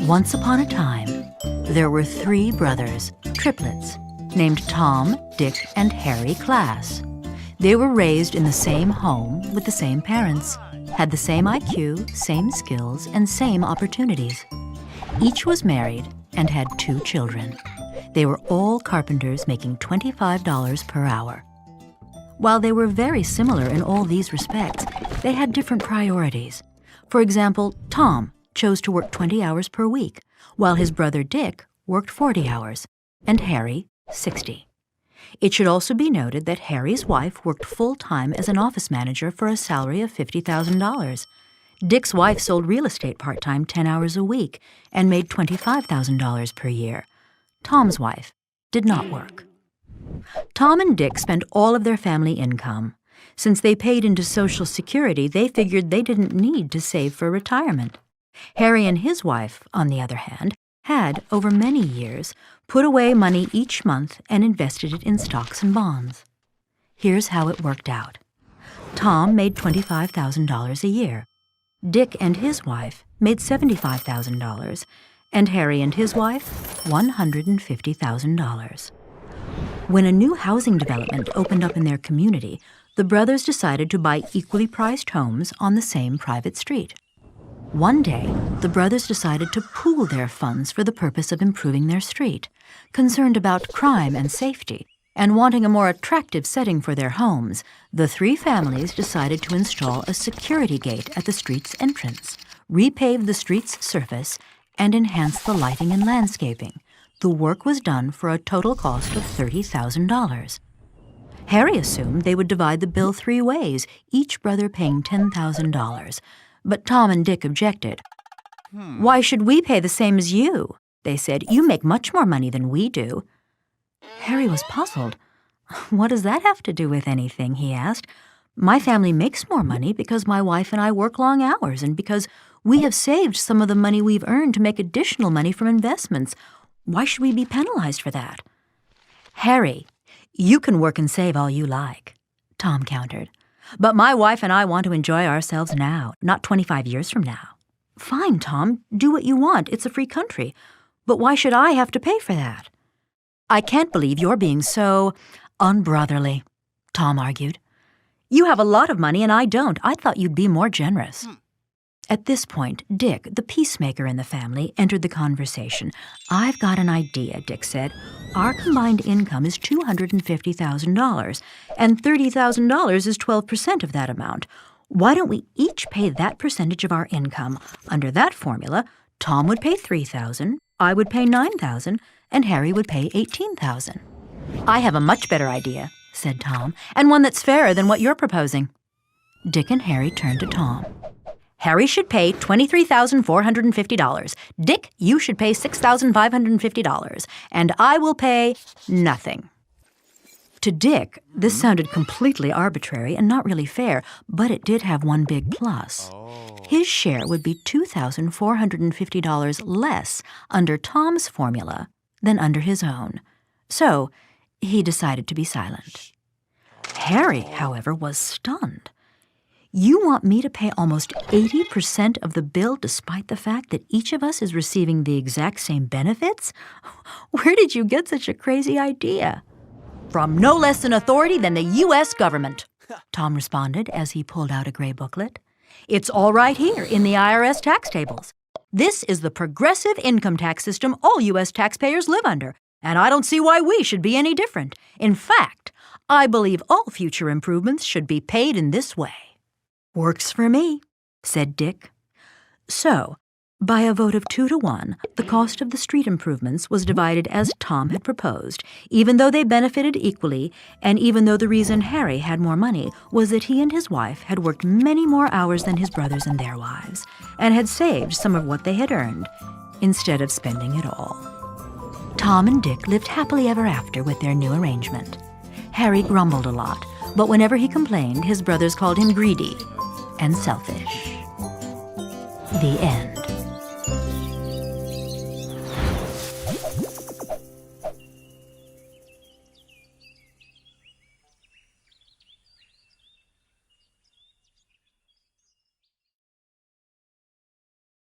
Once upon a time, there were 3 brothers, triplets, named Tom, Dick, and Harry Class. They were raised in the same home with the same parents, had the same IQ, same skills, and same opportunities. Each was married and had 2 children. They were all carpenters making $25 per hour. While they were very similar in all these respects, they had different priorities. For example, Tom chose to work 20 hours per week, while his brother Dick worked 40 hours, and Harry 60. It should also be noted that Harry's wife worked full-time as an office manager for a salary of $50,000. Dick's wife sold real estate part-time 10 hours a week and made $25,000 per year. Tom's wife did not work. Tom and Dick spent all of their family income. Since they paid into Social Security, they figured they didn't need to save for retirement. Harry and his wife, on the other hand, had, over many years, put away money each month and invested it in stocks and bonds. Here's how it worked out. Tom made $25,000 a year. Dick and his wife made $75,000, and Harry and his wife $150,000. When a new housing development opened up in their community, the brothers decided to buy equally priced homes on the same private street. One day, the brothers decided to pool their funds for the purpose of improving their street. Concerned about crime and safety, and wanting a more attractive setting for their homes, the 3 families decided to install a security gate at the street's entrance, repave the street's surface, and enhance the lighting and landscaping. The work was done for a total cost of $30,000. Harry assumed they would divide the bill 3 ways, each brother paying $10,000. But Tom and Dick objected. "Why should we pay the same as you?" they said. "You make much more money than we do." Harry was puzzled. "What does that have to do with anything?" he asked. "My family makes more money because my wife and I work long hours and because we have saved some of the money we've earned to make additional money from investments. Why should we be penalized for that?" "Harry, you can work and save all you like," Tom countered. "But my wife and I want to enjoy ourselves now, not 25 years from now." "Fine, Tom, do what you want. It's a free country. But why should I have to pay for that?" "I can't believe you're being so unbrotherly," Tom argued. "You have a lot of money and I don't. I thought you'd be more generous." At this point, Dick, the peacemaker in the family, entered the conversation. "I've got an idea," Dick said. "Our combined income is $250,000, and $30,000 is 12% of that amount. Why don't we each pay that percentage of our income? Under that formula, Tom would pay $3,000, I would pay $9,000, and Harry would pay $18,000. "I have a much better idea," said Tom, "and one that's fairer than what you're proposing." Dick and Harry turned to Tom. "Harry should pay $23,450. Dick, you should pay $6,550. And I will pay nothing." To Dick, this sounded completely arbitrary and not really fair, but it did have one big plus. His share would be $2,450 less under Tom's formula than under his own. So he decided to be silent. Harry, however, was stunned. "You want me to pay almost 80% of the bill despite the fact that each of us is receiving the exact same benefits? Where did you get such a crazy idea?" "From no less an authority than the U.S. government," Tom responded as he pulled out a gray booklet. "It's all right here in the IRS tax tables. This is the progressive income tax system all U.S. taxpayers live under, and I don't see why we should be any different. In fact, I believe all future improvements should be paid in this way." "Works for me," said Dick. So, by a vote of 2-1, the cost of the street improvements was divided as Tom had proposed, even though they benefited equally, and even though the reason Harry had more money was that he and his wife had worked many more hours than his brothers and their wives, and had saved some of what they had earned, instead of spending it all. Tom and Dick lived happily ever after with their new arrangement. Harry grumbled a lot, but whenever he complained, his brothers called him greedy and selfish. The end.